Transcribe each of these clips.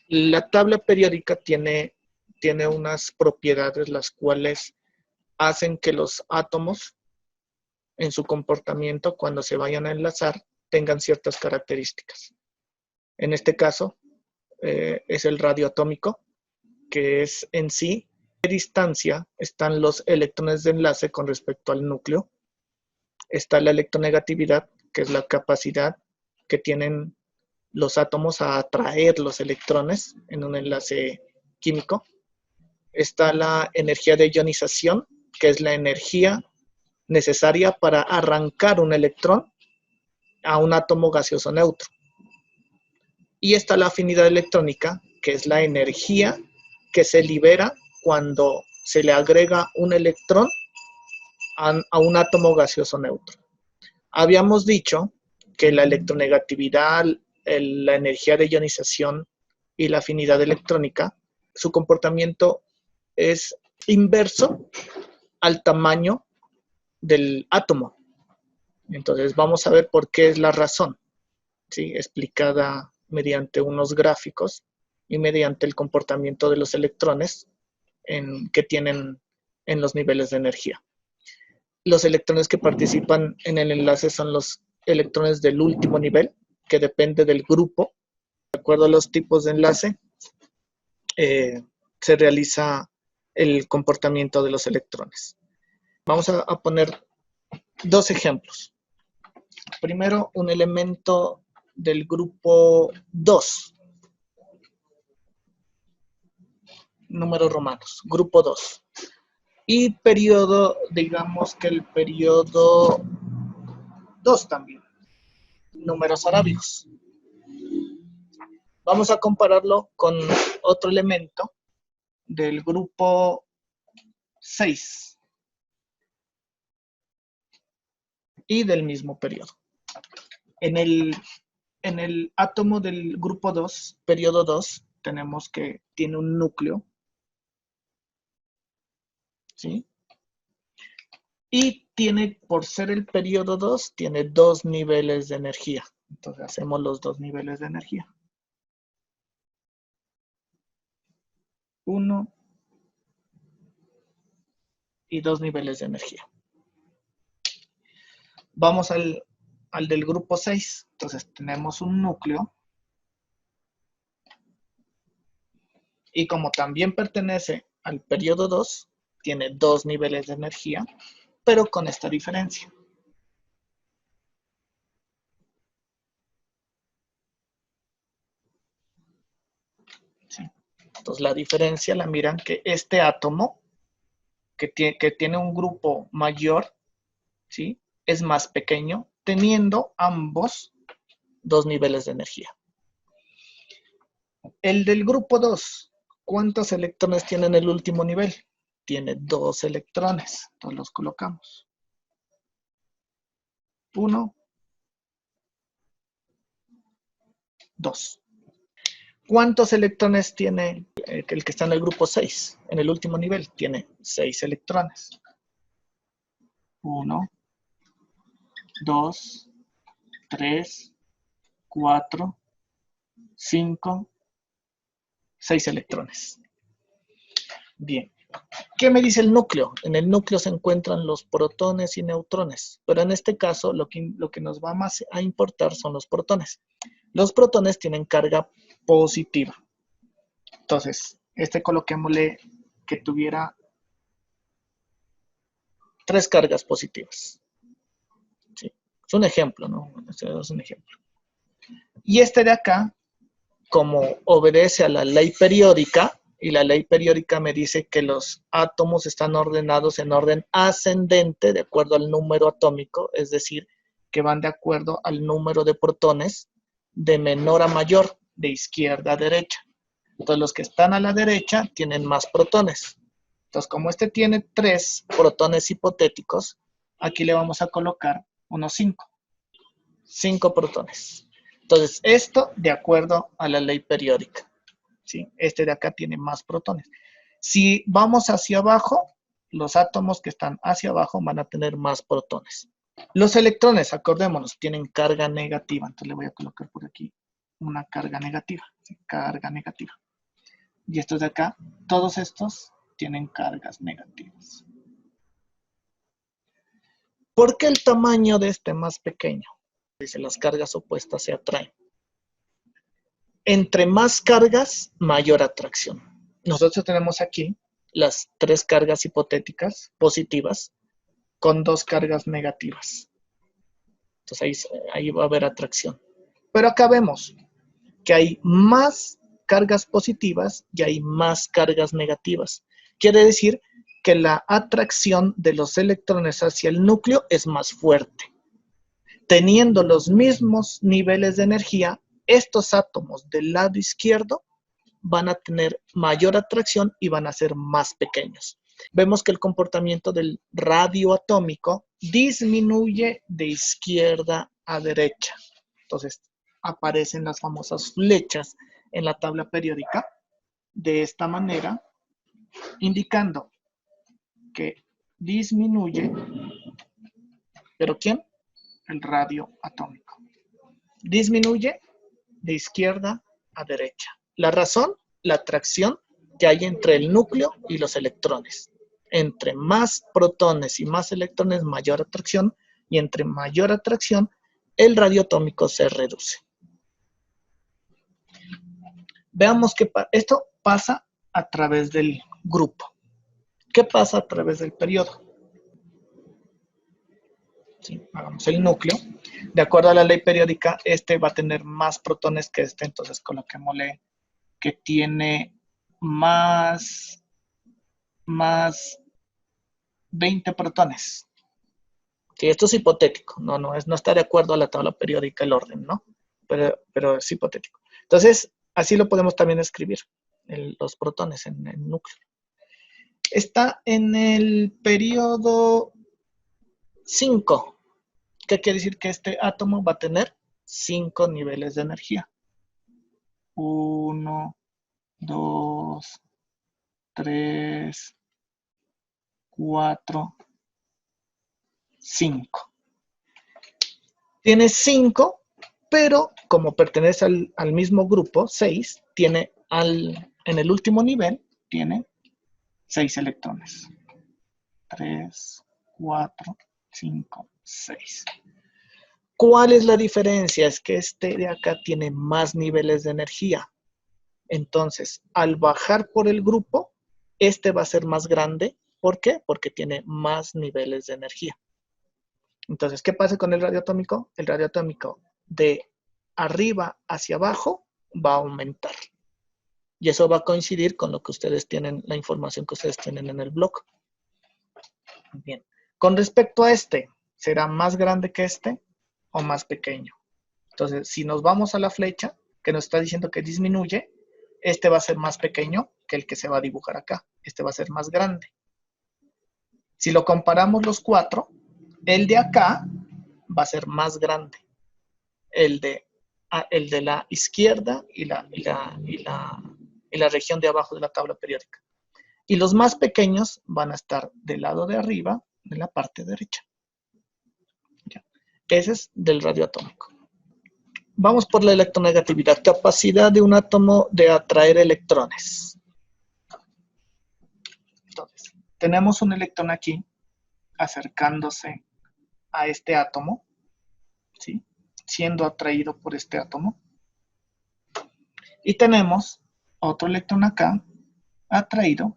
La tabla periódica tiene unas propiedades las cuales hacen que los átomos en su comportamiento cuando se vayan a enlazar tengan ciertas características. En este caso es el radio atómico, que es en sí a qué distancia están los electrones de enlace con respecto al núcleo. Está la electronegatividad, que es la capacidad que tienen los átomos a atraer los electrones en un enlace químico. Está la energía de ionización, que es la energía necesaria para arrancar un electrón a un átomo gaseoso neutro. Y está la afinidad electrónica, que es la energía que se libera cuando se le agrega un electrón a un átomo gaseoso neutro. Habíamos dicho que la electronegatividad, la energía de ionización y la afinidad electrónica, su comportamiento es inverso al tamaño del átomo. Entonces vamos a ver por qué es la razón, ¿sí? Explicada mediante unos gráficos y mediante el comportamiento de los electrones que tienen en los niveles de energía. Los electrones que participan en el enlace son los electrones del último nivel, que depende del grupo. De acuerdo a los tipos de enlace, se realiza el comportamiento de los electrones. Vamos a poner dos ejemplos. Primero, un elemento del grupo 2. Números romanos, grupo 2. Y periodo, digamos que el periodo 2 también. Números arábigos. Vamos a compararlo con otro elemento del grupo 6 y del mismo periodo. En el átomo del grupo 2, periodo 2, tenemos que tiene un núcleo, ¿sí? Y tiene, por ser el periodo 2, tiene dos niveles de energía. Entonces hacemos los dos niveles de energía. 1 y 2 niveles de energía. Vamos al del grupo 6. Entonces tenemos un núcleo. Y como también pertenece al periodo 2, tiene dos niveles de energía, pero con esta diferencia. ¿Sí? Entonces la diferencia la miran que este átomo, que tiene un grupo mayor, ¿sí? Es más pequeño, teniendo ambos dos niveles de energía. El del grupo 2, ¿cuántos electrones tiene en el último nivel? Tiene 2 electrones. Entonces los colocamos. 1, 2. ¿Cuántos electrones tiene el que está en el grupo 6? En el último nivel tiene 6 electrones. 1, 2, 3, 4, 5, 6 electrones. Bien. ¿Qué me dice el núcleo? En el núcleo se encuentran los protones y neutrones, pero en este caso lo que nos va más a importar son los protones. Los protones tienen carga positiva. Entonces, coloquémosle que tuviera 3 cargas positivas. ¿Sí? Es un ejemplo, ¿no? Este es un ejemplo. Y este de acá, como obedece a la ley periódica, y la ley periódica me dice que los átomos están ordenados en orden ascendente de acuerdo al número atómico, es decir, que van de acuerdo al número de protones de menor a mayor, de izquierda a derecha. Entonces los que están a la derecha tienen más protones. Entonces como este tiene 3 protones hipotéticos, aquí le vamos a colocar unos 5. 5 protones. Entonces esto de acuerdo a la ley periódica. ¿Sí? Este de acá tiene más protones. Si vamos hacia abajo, los átomos que están hacia abajo van a tener más protones. Los electrones, acordémonos, tienen carga negativa. Entonces le voy a colocar por aquí una carga negativa. ¿Sí? Carga negativa. Y estos de acá, todos estos tienen cargas negativas. ¿Por qué el tamaño de este más pequeño? Dice, las cargas opuestas se atraen. Entre más cargas, mayor atracción. Nosotros tenemos aquí las 3 cargas hipotéticas positivas con 2 cargas negativas. Entonces ahí va a haber atracción. Pero acá vemos que hay más cargas positivas y hay más cargas negativas. Quiere decir que la atracción de los electrones hacia el núcleo es más fuerte. Teniendo los mismos niveles de energía, estos átomos del lado izquierdo van a tener mayor atracción y van a ser más pequeños. Vemos que el comportamiento del radio atómico disminuye de izquierda a derecha. Entonces, aparecen las famosas flechas en la tabla periódica de esta manera, indicando que disminuye, ¿pero quién? El radio atómico. Disminuye de izquierda a derecha. La razón, la atracción que hay entre el núcleo y los electrones. Entre más protones y más electrones, mayor atracción, y entre mayor atracción, el radio atómico se reduce. Veamos que esto pasa a través del grupo. ¿Qué pasa a través del periodo? ¿Sí? Hagamos el núcleo. De acuerdo a la ley periódica, este va a tener más protones que este, entonces coloquémosle que tiene más 20 protones. Sí, esto es hipotético, no está de acuerdo a la tabla periódica el orden, ¿no? Pero es hipotético. Entonces, así lo podemos también escribir, los protones en el núcleo. Está en el periodo 5. ¿Qué quiere decir? Que este átomo va a tener 5 niveles de energía. 1, 2, 3, 4, 5. Tiene 5, pero como pertenece al mismo grupo, 6, tiene en el último nivel, tiene 6 electrones. 3, 4, 5, 6. ¿Cuál es la diferencia? Es que este de acá tiene más niveles de energía. Entonces, al bajar por el grupo, este va a ser más grande. ¿Por qué? Porque tiene más niveles de energía. Entonces, ¿qué pasa con el radio atómico? El radio atómico de arriba hacia abajo va a aumentar. Y eso va a coincidir con lo que ustedes tienen, la información que ustedes tienen en el blog. Bien. Con respecto a este, ¿será más grande que este o más pequeño? Entonces, si nos vamos a la flecha que nos está diciendo que disminuye, este va a ser más pequeño que el que se va a dibujar acá. Este va a ser más grande. Si lo comparamos los 4, el de acá va a ser más grande. El de la izquierda y la región de abajo de la tabla periódica. Y los más pequeños van a estar del lado de arriba, de la parte derecha. ¿Ya? Ese es del radio atómico. Vamos por la electronegatividad. Capacidad de un átomo de atraer electrones. Entonces, tenemos un electrón aquí acercándose a este átomo, ¿sí? Siendo atraído por este átomo. Y tenemos otro electrón acá atraído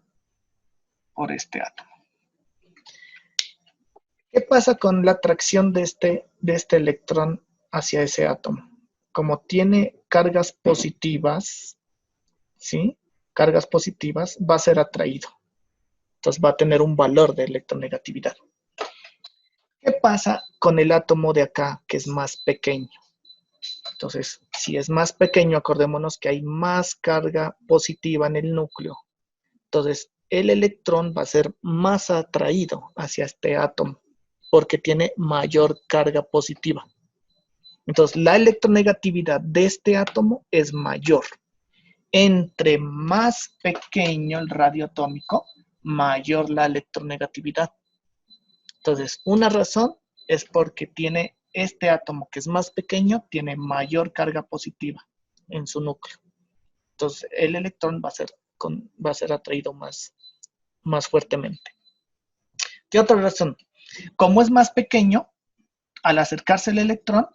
por este átomo. ¿Qué pasa con la atracción de este electrón hacia ese átomo? Como tiene cargas positivas, ¿sí? Cargas positivas, va a ser atraído. Entonces va a tener un valor de electronegatividad. ¿Qué pasa con el átomo de acá, que es más pequeño? Entonces, si es más pequeño, acordémonos que hay más carga positiva en el núcleo. Entonces, el electrón va a ser más atraído hacia este átomo, porque tiene mayor carga positiva. Entonces, la electronegatividad de este átomo es mayor. Entre más pequeño el radio atómico, mayor la electronegatividad. Entonces, una razón es porque tiene este átomo que es más pequeño, tiene mayor carga positiva. en su núcleo. Entonces, el electrón va a ser atraído más fuertemente. ¿Qué otra razón? Como es más pequeño, al acercarse el electrón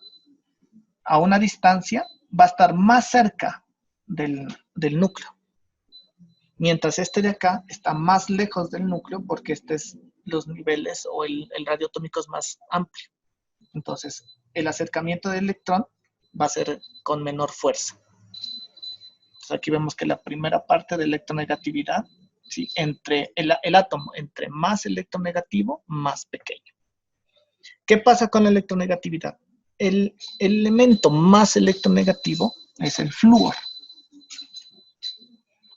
a una distancia, va a estar más cerca del núcleo. Mientras este de acá está más lejos del núcleo porque los niveles o el radio atómico es más amplio. Entonces, el acercamiento del electrón va a ser con menor fuerza. Entonces, aquí vemos que la primera parte de electronegatividad, ¿sí? Entre el átomo, entre más electronegativo, más pequeño. ¿Qué pasa con la electronegatividad? El elemento más electronegativo es el flúor,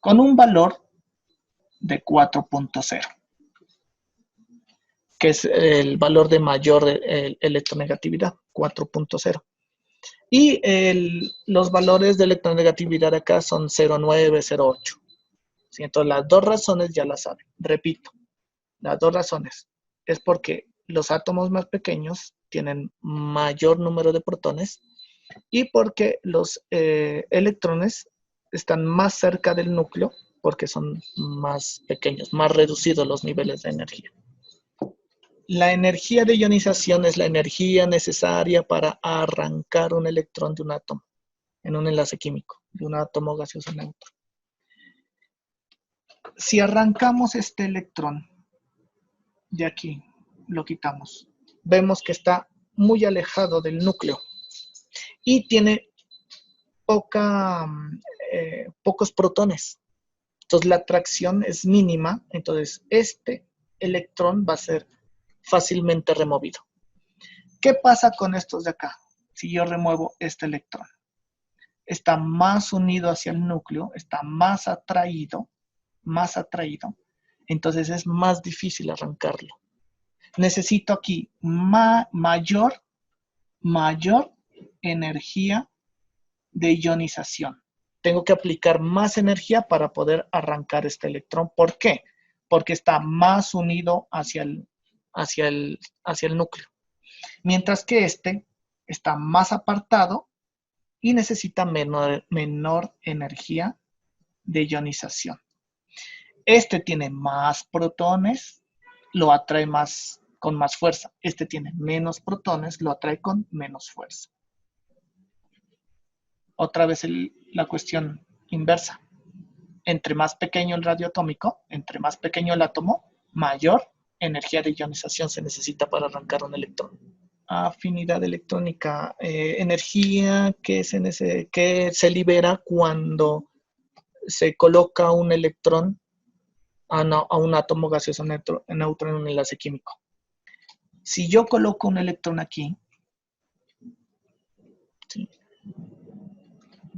con un valor de 4.0, que es el valor de mayor electronegatividad, 4.0. Y los valores de electronegatividad acá son 0,9, 0,8. ¿Sí? Entonces las dos razones ya las saben. Repito, las dos razones es porque los átomos más pequeños tienen mayor número de protones y porque los electrones están más cerca del núcleo porque son más pequeños, más reducidos los niveles de energía. La energía de ionización es la energía necesaria para arrancar un electrón de un átomo en un enlace químico, de un átomo gaseoso neutro. Si arrancamos este electrón de aquí, lo quitamos, vemos que está muy alejado del núcleo y tiene pocos protones. Entonces la atracción es mínima, entonces este electrón va a ser fácilmente removido. ¿Qué pasa con estos de acá? Si yo remuevo este electrón, está más unido hacia el núcleo, está más atraído, entonces es más difícil arrancarlo. Necesito aquí mayor energía de ionización. Tengo que aplicar más energía para poder arrancar este electrón. ¿Por qué? Porque está más unido hacia el núcleo. Mientras que este está más apartado y necesita menor energía de ionización. Este tiene más protones, lo atrae con más fuerza. Este tiene menos protones, lo atrae con menos fuerza. Otra vez la cuestión inversa. Entre más pequeño el radio atómico, entre más pequeño el átomo, mayor energía de ionización se necesita para arrancar un electrón. Afinidad electrónica, energía que se libera cuando se coloca un electrón a un átomo gaseoso neutro en un enlace químico. Si yo coloco un electrón aquí, ¿sí?,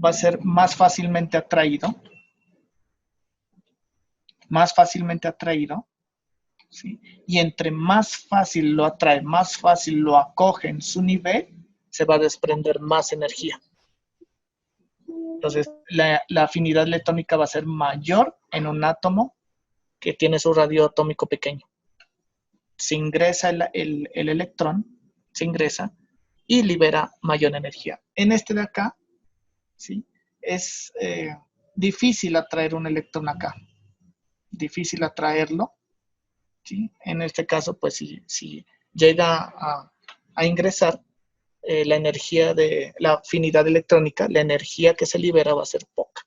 va a ser más fácilmente atraído, ¿sí? Y entre más fácil lo atrae, más fácil lo acoge en su nivel, se va a desprender más energía. Entonces, la afinidad electrónica va a ser mayor en un átomo que tiene su radio atómico pequeño. Se ingresa el electrón, se ingresa y libera mayor energía. En este de acá, ¿sí?, es difícil atraer un electrón acá. Difícil atraerlo, ¿sí? En este caso, pues si llega a ingresar, la energía de la afinidad electrónica, la energía que se libera va a ser poca.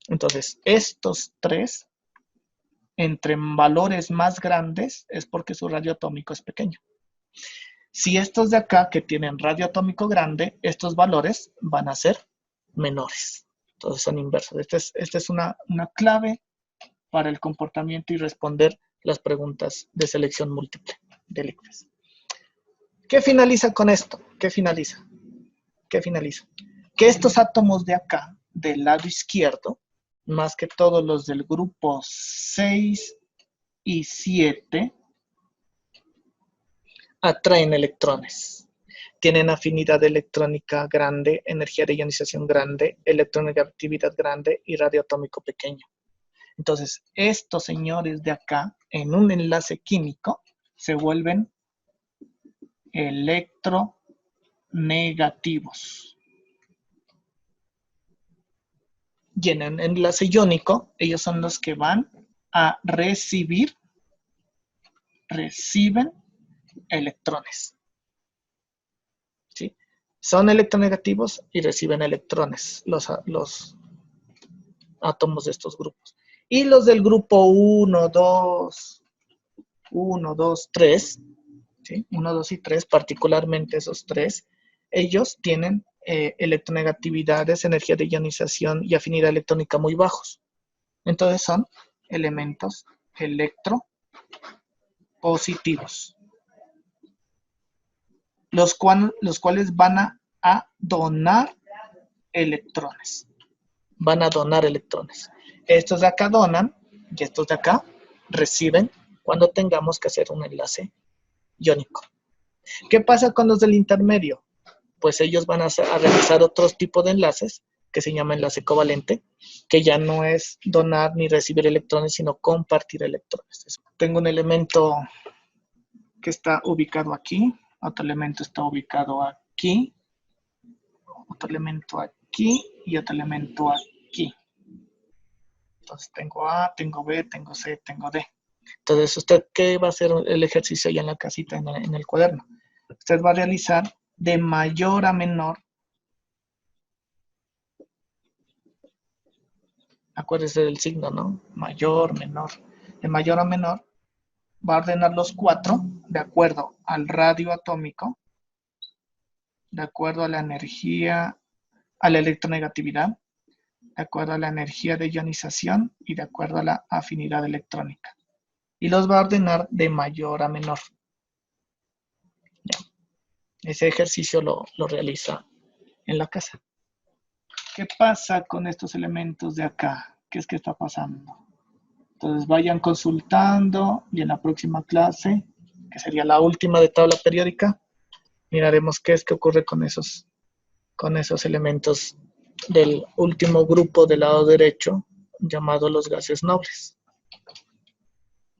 Entonces, estos tres, entre valores más grandes, es porque su radio atómico es pequeño. Si estos de acá, que tienen radio atómico grande, estos valores van a ser menores. Entonces, son inversos. Esta es una clave para el comportamiento y responder las preguntas de selección múltiple de LICFES. ¿Qué finaliza con esto? ¿Qué finaliza? Que estos átomos de acá, del lado izquierdo, más que todos los del grupo 6 y 7, atraen electrones. Tienen afinidad electrónica grande, energía de ionización grande, electronegatividad grande y radio atómico pequeño. Entonces, estos señores de acá, en un enlace químico, se vuelven electronegativos. y en el enlace iónico, ellos son los que van a reciben electrones. ¿Sí? Son electronegativos y reciben electrones, los átomos de estos grupos. Y los del grupo 1, 2, 3, ¿sí? 1, 2 y 3, particularmente esos tres, ellos tienen electronegatividades, energía de ionización y afinidad electrónica muy bajos. Entonces son elementos electropositivos, los cuales van a donar electrones. Van a donar electrones. Estos de acá donan y estos de acá reciben cuando tengamos que hacer un enlace iónico. ¿Qué pasa con los del intermedio? Pues ellos van a realizar otros tipos de enlaces que se llama enlace covalente, que ya no es donar ni recibir electrones, sino compartir electrones. Tengo un elemento que está ubicado aquí, otro elemento está ubicado aquí, otro elemento aquí y otro elemento aquí. Entonces tengo A, tengo B, tengo C, tengo D. Entonces, ¿usted qué va a hacer el ejercicio allá en la casita, en el cuaderno? Usted va a realizar de mayor a menor. Acuérdese del signo, ¿no? Mayor, menor. De mayor a menor, va a ordenar los 4 de acuerdo al radio atómico, de acuerdo a la energía, a la electronegatividad, de acuerdo a la energía de ionización y de acuerdo a la afinidad electrónica. Y los va a ordenar de mayor a menor. ¿Ya? Ese ejercicio lo realiza en la casa. ¿Qué pasa con estos elementos de acá? ¿Qué es que está pasando? Entonces vayan consultando y en la próxima clase, que sería la última de tabla periódica, miraremos qué es que ocurre con esos elementos del último grupo del lado derecho, llamado los gases nobles.